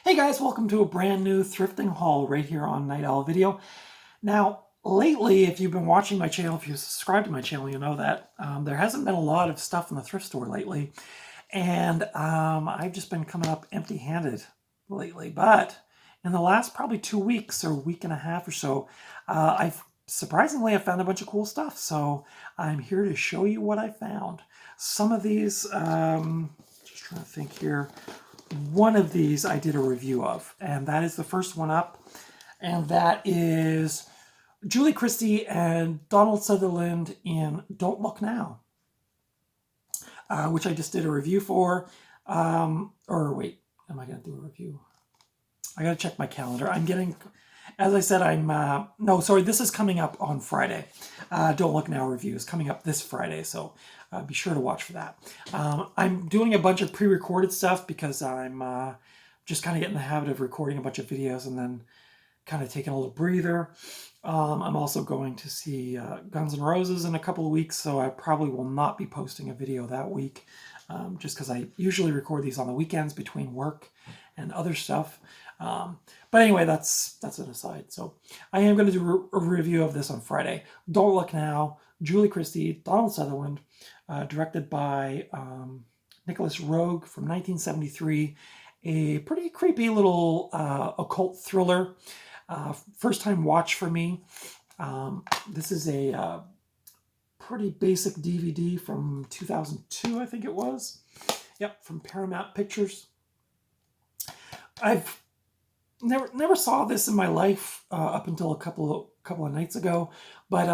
Hey guys, welcome to a brand new thrifting haul right here on Night Owl Video. Now, lately, if you've been watching my channel, if you subscribe to my channel, you know that there hasn't been a lot of stuff in the thrift store lately. And I've just been coming up empty-handed lately. But in the last probably 2 weeks or week and a half or so, I've surprisingly found a bunch of cool stuff. So I'm here to show you what I found. Some of these, just trying to think here. One of these I did a review of, and that is the first one up, and that is Julie Christie and Donald Sutherland in Don't Look Now, which I just did a review for. Or wait, am I going to do a review? I got to check my calendar. I'm getting, as I said, no, sorry, this is coming up on Friday. Don't Look Now review is coming up this Friday, so be sure to watch for that. I'm doing a bunch of pre-recorded stuff because I'm just kind of getting in the habit of recording a bunch of videos and then kind of taking a little breather. I'm also going to see Guns N' Roses in a couple of weeks, so I probably will not be posting a video that week, just because I usually record these on the weekends between work and other stuff. But anyway, that's an aside. So I am going to do a review of this on Friday. Don't Look Now, Julie Christie, Donald Sutherland, directed by Nicholas Roeg from 1973. A pretty creepy little occult thriller. First time watch for me. This is a pretty basic DVD from 2002, I think it was. Yep, from Paramount Pictures. I've never saw this in my life up until a couple of nights ago, but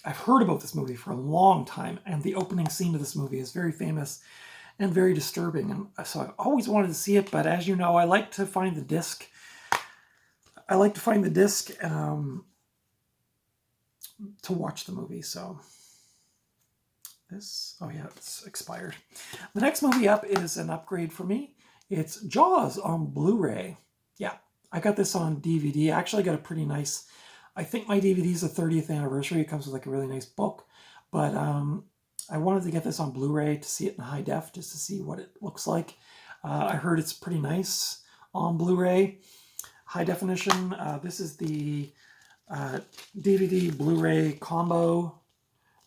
I've heard about this movie for a long time, and the opening scene of this movie is very famous and very disturbing, and so I've always wanted to see it. But as you know, I like to find the disc. I like to find the disc to watch the movie. So this, oh yeah, it's expired. The next movie up is an upgrade for me. It's Jaws on Blu-ray. Yeah, I got this on DVD. I actually got a pretty nice, I think my DVD is the 30th anniversary. It comes with like a really nice book. But I wanted to get this on Blu-ray to see it in high def, just to see what it looks like. I heard it's pretty nice on Blu-ray, high definition. This is the DVD Blu-ray combo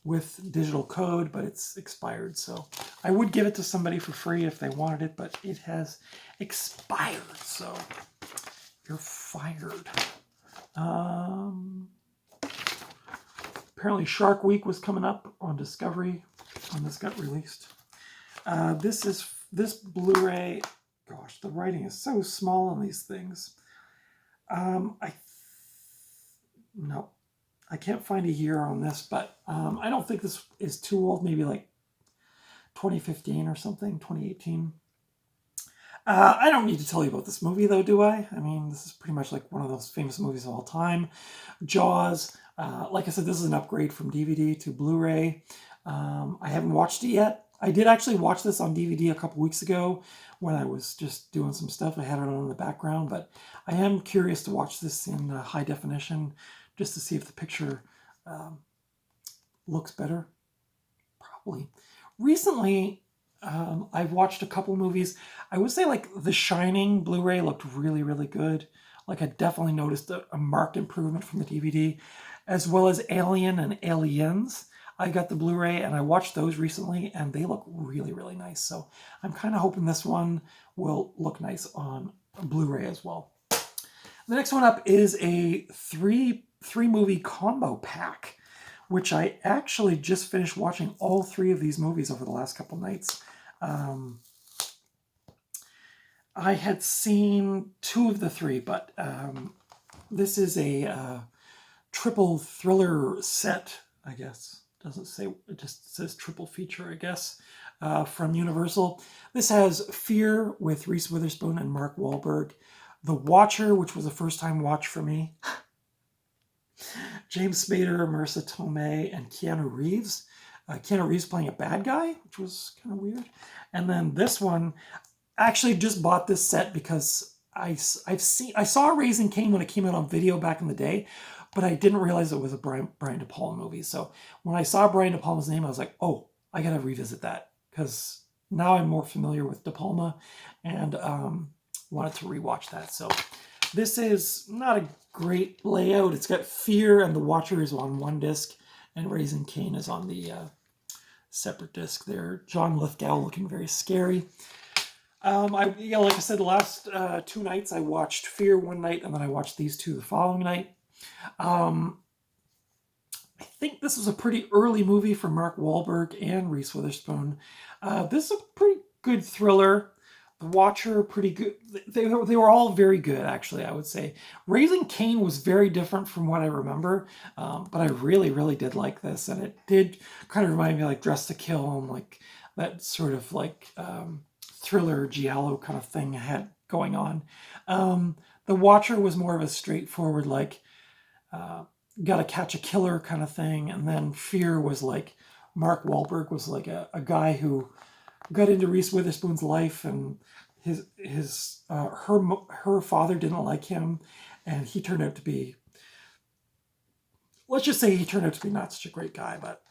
with digital code, but it's expired. So I would give it to somebody for free if they wanted it, but it has expired. So you're fired. Apparently Shark Week was coming up on Discovery when this got released. This Blu-ray, gosh, the writing is so small on these things. No, I can't find a year on this, but I don't think this is too old, maybe like 2015 or something, 2018. I don't need to tell you about this movie, though, do I? I mean, this is pretty much like one of those famous movies of all time. Jaws. Like I said, this is an upgrade from DVD to Blu-ray. I haven't watched it yet. I did actually watch this on DVD a couple weeks ago when I was just doing some stuff. I had it on in the background, but I am curious to watch this in high definition just to see if the picture looks better. Probably. Recently, I've watched a couple movies. I would say like The Shining Blu-ray looked really, really good. Like I definitely noticed a marked improvement from the DVD, as well as Alien and Aliens. I got the Blu-ray and I watched those recently and they look really, really nice. So I'm kind of hoping this one will look nice on Blu-ray as well. The next one up is a three movie combo pack, which I actually just finished watching all 3 of these movies over the last couple nights. I had seen 2 of the 3, but this is a triple thriller set, I guess. Doesn't say, it just says triple feature, I guess, from Universal. This has Fear with Reese Witherspoon and Mark Wahlberg. The Watcher, which was a first-time watch for me. James Spader, Marissa Tomei, and Keanu Reeves. Keanu Reeves playing a bad guy, which was kind of weird. And then this one, I actually just bought this set because I saw Raising Cain when it came out on video back in the day, but I didn't realize it was a Brian De Palma movie. So when I saw Brian De Palma's name, I was like, oh, I got to revisit that because now I'm more familiar with De Palma. And wanted to rewatch that. So this is not a great layout. It's got Fear and The Watcher is on one disc, and Raising Cain is on the separate disc there. John Lithgow looking very scary. Like I said, the last 2 nights I watched Fear one night, and then I watched these two the following night. I think this was a pretty early movie for Mark Wahlberg and Reese Witherspoon. This is a pretty good thriller. The Watcher, pretty good. They were all very good, actually, I would say. Raising Cain was very different from what I remember, but I really, really did like this, and it did kind of remind me like Dress to Kill and like that sort of like thriller giallo kind of thing I had going on. The Watcher was more of a straightforward like gotta catch a killer kind of thing, and then Fear was like Mark Wahlberg was like a guy who got into Reese Witherspoon's life, and her father didn't like him, and he turned out to be, let's just say he turned out to be not such a great guy. But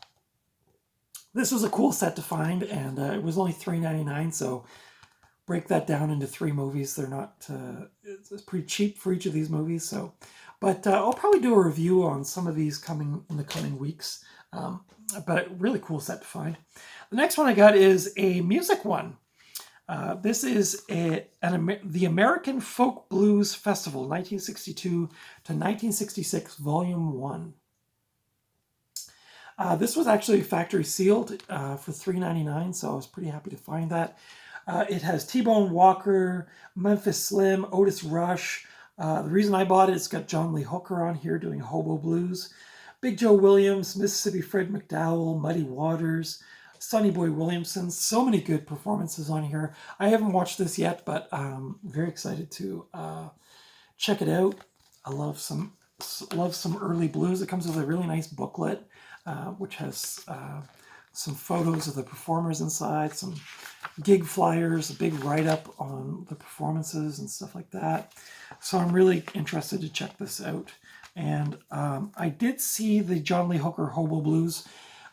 this was a cool set to find, and it was only $3.99, so break that down into 3 movies. They're not it's pretty cheap for each of these movies. So, but I'll probably do a review on some of these in the coming weeks. But a really cool set to find. The next one I got is a music one. This is the American Folk Blues Festival, 1962 to 1966, Volume 1. This was actually factory sealed for $3.99, so I was pretty happy to find that. It has T-Bone Walker, Memphis Slim, Otis Rush. The reason I bought it, it's got John Lee Hooker on here doing Hobo Blues. Big Joe Williams, Mississippi Fred McDowell, Muddy Waters, Sonny Boy Williamson. So many good performances on here. I haven't watched this yet, but I'm very excited to check it out. I love some early blues. It comes with a really nice booklet, which has some photos of the performers inside, some gig flyers, a big write-up on the performances and stuff like that. So I'm really interested to check this out. And I did see the John Lee Hooker Hobo Blues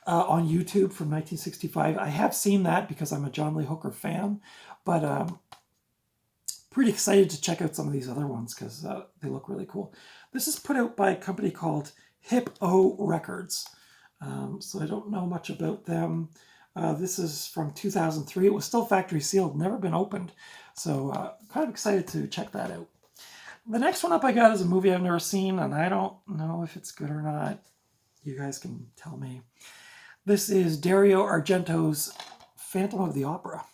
on YouTube from 1965. I have seen that because I'm a John Lee Hooker fan, but pretty excited to check out some of these other ones because they look really cool. This is put out by a company called Hip-O Records. So I don't know much about them. This is from 2003. It was still factory sealed, never been opened. So kind of excited to check that out. The next one up I got is a movie I've never seen, and I don't know if it's good or not. You guys can tell me. This is Dario Argento's Phantom of the Opera,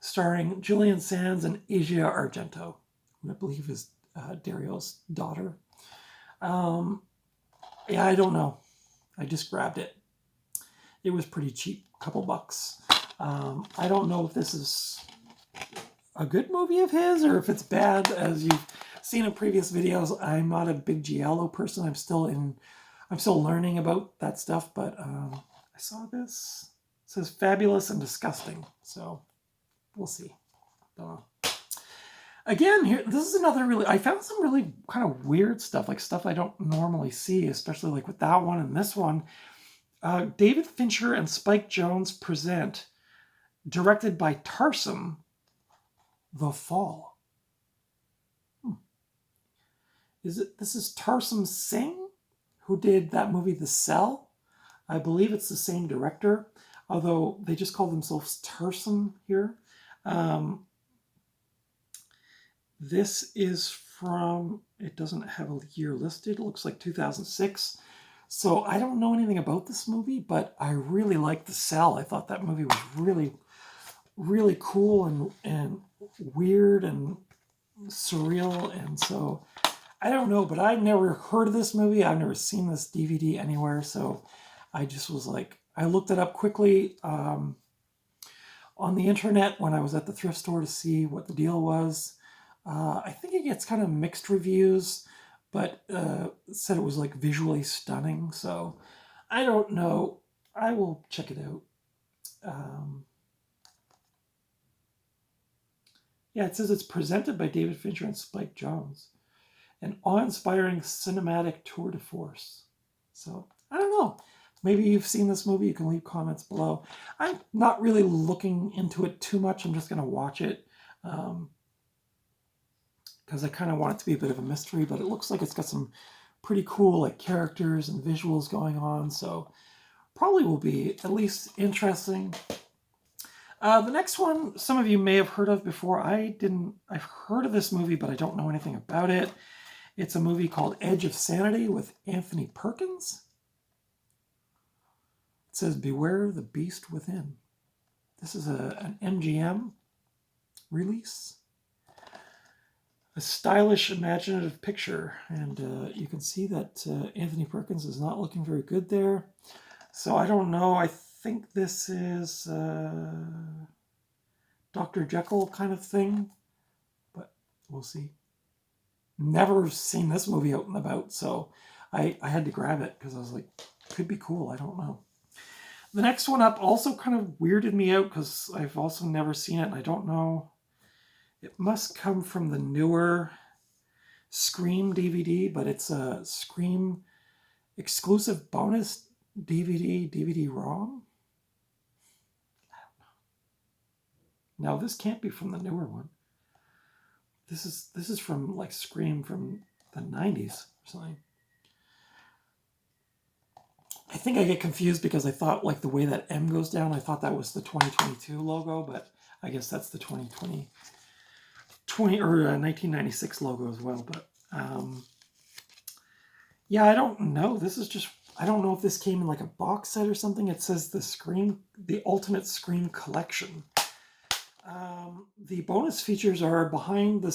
starring Julian Sands and Asia Argento, who I believe is Dario's daughter. Yeah, I don't know. I just grabbed it. It was pretty cheap, a couple bucks. I don't know if this is a good movie of his or if it's bad. As you've seen in previous videos, I'm not a big giallo person. I'm still learning about that stuff, but I saw this. It says fabulous and disgusting, so we'll see. Don't know. Again, here, this is another I found some really kind of weird stuff, like stuff I don't normally see, especially like with that one and this one. David Fincher and Spike Jonze present, directed by Tarsem, The Fall. This is Tarsem Singh, who did that movie The Cell. I believe it's the same director, although they just call themselves Tarsem here. This is from, it doesn't have a year listed, it looks like 2006. So I don't know anything about this movie, but I really liked The Cell. I thought that movie was really, really cool and weird and surreal. And so I don't know, but I've never heard of this movie. I've never seen this DVD anywhere. So I just was like, I looked it up quickly on the internet when I was at the thrift store to see what the deal was. I think it gets kind of mixed reviews, but said it was like visually stunning. So I don't know. I will check it out. Yeah, it says it's presented by David Fincher and Spike Jonze. An awe-inspiring cinematic tour de force. So I don't know. Maybe you've seen this movie. You can leave comments below. I'm not really looking into it too much. I'm just going to watch it. because I kind of want it to be a bit of a mystery, but it looks like it's got some pretty cool like characters and visuals going on, so probably will be at least interesting. The next one, some of you may have heard of before. I didn't. I've heard of this movie, but I don't know anything about it. It's a movie called Edge of Sanity with Anthony Perkins. It says, "Beware the beast within." This is an MGM release. A stylish, imaginative picture. And you can see that Anthony Perkins is not looking very good there. So I don't know. I think this is Dr. Jekyll kind of thing. But we'll see. Never seen this movie out and about, so I had to grab it because I was like, could be cool. I don't know. The next one up also kind of weirded me out because I've also never seen it, and I don't know. It must come from the newer Scream DVD, but it's a Scream exclusive bonus DVD-ROM. I don't know. No, this can't be from the newer one. This is from like Scream from the 90s or something. I think I get confused because I thought like the way that M goes down, I thought that was the 2022 logo, but I guess that's the 1996 logo as well. But yeah, I don't know. This is just, I don't know if this came in like a box set or something. It says the Ultimate Scream Collection. The bonus features are behind the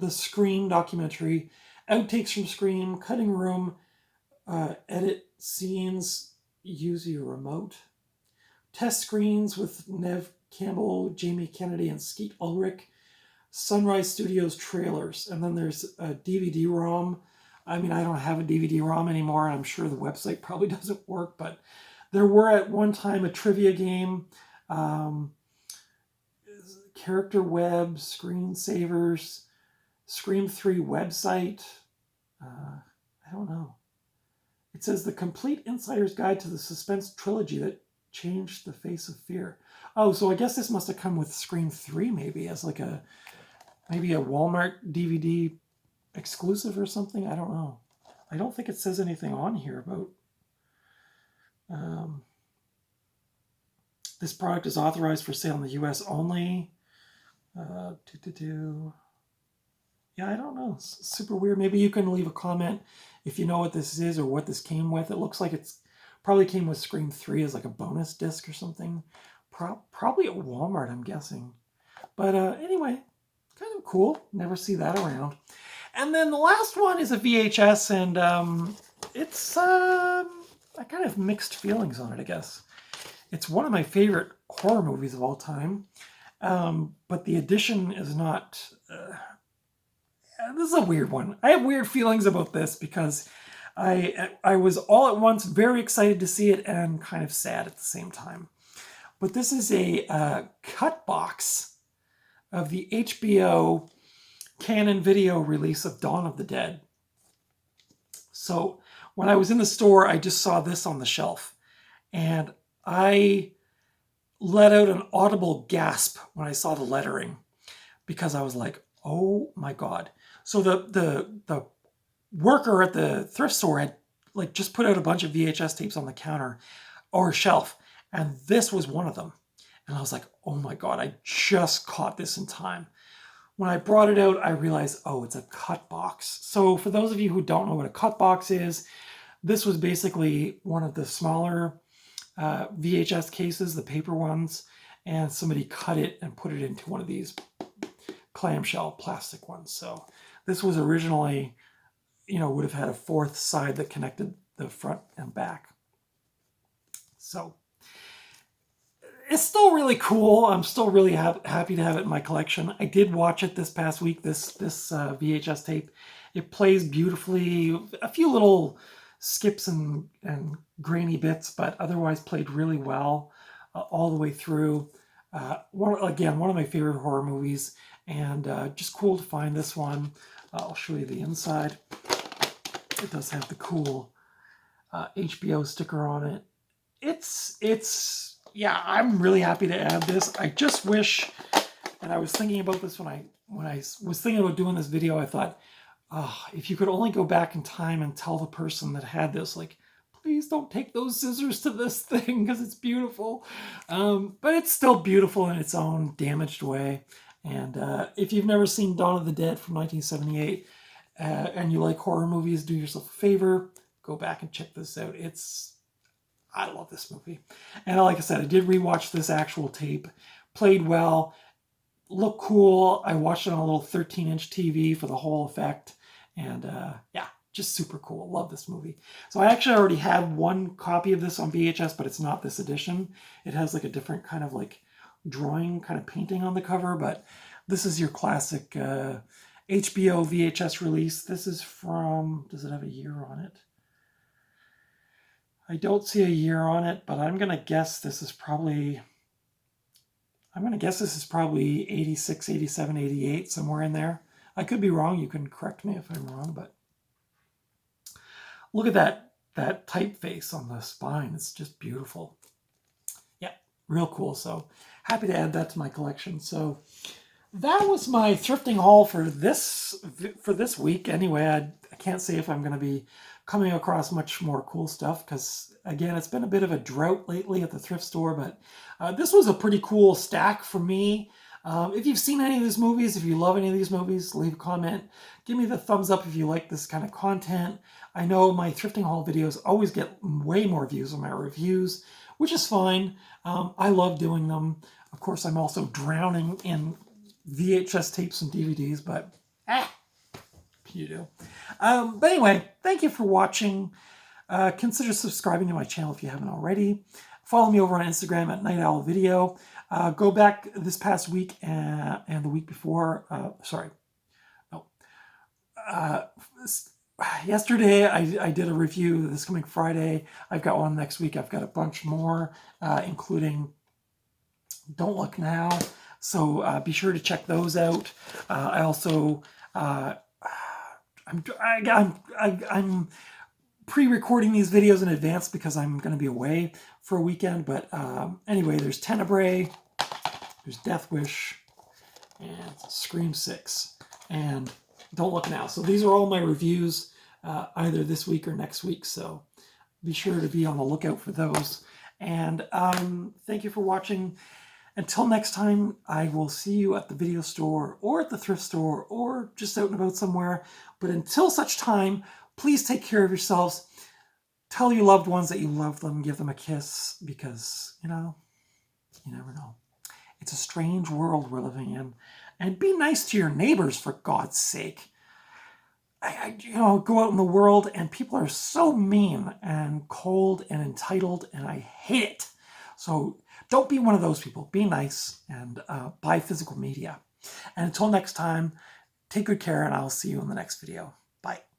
Scream documentary, outtakes from Scream, cutting room, edit scenes, use your remote, test screens with Nev Campbell, Jamie Kennedy, and Skeet Ulrich, Sunrise Studios trailers, and then there's a DVD-ROM. I mean, I don't have a DVD-ROM anymore, and I'm sure the website probably doesn't work, but there were at one time a trivia game, character web, screensavers, Scream 3 website. I don't know. It says the complete insider's guide to the suspense trilogy that changed the face of fear. Oh, so I guess this must have come with Scream 3 maybe as like maybe a Walmart DVD exclusive or something. I don't know. I don't think it says anything on here about this product is authorized for sale in the US only. Yeah, I don't know. It's super weird. Maybe you can leave a comment if you know what this is or what this came with. It looks like it's probably came with Scream 3 as like a bonus disc or something. Probably at Walmart, I'm guessing. But anyway, kind of cool. Never see that around. And then the last one is a VHS, and it's I kind of mixed feelings on it, I guess. It's one of my favorite horror movies of all time. But the edition is not... this is a weird one. I have weird feelings about this because I was all at once very excited to see it and kind of sad at the same time. But this is a cut box of the HBO Canon Video release of Dawn of the Dead. So when I was in the store, I just saw this on the shelf. And I let out an audible gasp when I saw the lettering because I was like, oh my God. So the worker at the thrift store had like just put out a bunch of VHS tapes on the counter or shelf, and this was one of them. And I was like, oh my God, I just caught this in time. When I brought it out, I realized, oh, it's a cut box. So for those of you who don't know what a cut box is, this was basically one of the smaller VHS cases, the paper ones, and somebody cut it and put it into one of these clamshell plastic ones. So this was originally, would have had a fourth side that connected the front and back. So it's still really cool. I'm still really happy to have it in my collection. I did watch it this past week, this VHS tape. It plays beautifully. A few little skips and grainy bits, but otherwise played really well all the way through. One of my favorite horror movies, and just cool to find this one. I'll show you the inside. It does have the cool HBO sticker on it. Yeah, I'm really happy to add this. I just wish And I was thinking about this when I was thinking about doing this video. I thought, oh, if you could only go back in time and tell the person that had this, like, please don't take those scissors to this thing because it's beautiful. But it's still beautiful in its own damaged way. And if you've never seen Dawn of the Dead from 1978 and you like horror movies, do yourself a favor, go back and check this out. I love this movie. And like I said, I did rewatch this actual tape. Played well, looked cool. I watched it on a little 13-inch TV for the whole effect. And yeah, just super cool. Love this movie. So I actually already have one copy of this on VHS, but it's not this edition. It has like a different kind of like drawing, kind of painting on the cover. But this is your classic HBO VHS release. This is from, does it have a year on it? I don't see a year on it, but I'm going to guess this is probably 86, 87, 88, somewhere in there. I could be wrong. You can correct me if I'm wrong, but look at that typeface on the spine. It's just beautiful. Yeah, real cool. So happy to add that to my collection. So that was my thrifting haul for this week. Anyway, I can't say if I'm going to be coming across much more cool stuff because, again, it's been a bit of a drought lately at the thrift store, but this was a pretty cool stack for me. If you've seen any of these movies, if you love any of these movies, leave a comment. Give me the thumbs up if you like this kind of content. I know my thrifting haul videos always get way more views than my reviews, which is fine. I love doing them. Of course, I'm also drowning in VHS tapes and DVDs, but you do. But anyway, thank you for watching. Consider subscribing to my channel if you haven't already. Follow me over on Instagram at Night Owl Video. Go back this past week and the week before. Yesterday I did a review. This coming Friday, I've got one next week. I've got a bunch more, including Don't Look Now. So be sure to check those out. I also I'm pre-recording these videos in advance because I'm going to be away for a weekend. But anyway, there's Tenebrae, there's Death Wish, and Scream 6, and Don't Look Now. So these are all my reviews, either this week or next week. So be sure to be on the lookout for those. And thank you for watching. Until next time, I will see you at the video store or at the thrift store or just out and about somewhere. But until such time, please take care of yourselves. Tell your loved ones that you love them. Give them a kiss because, you never know. It's a strange world we're living in. And be nice to your neighbors, for God's sake. Go out in the world and people are so mean and cold and entitled, and I hate it. So don't be one of those people. Be nice and buy physical media. And until next time, take good care, and I'll see you in the next video. Bye.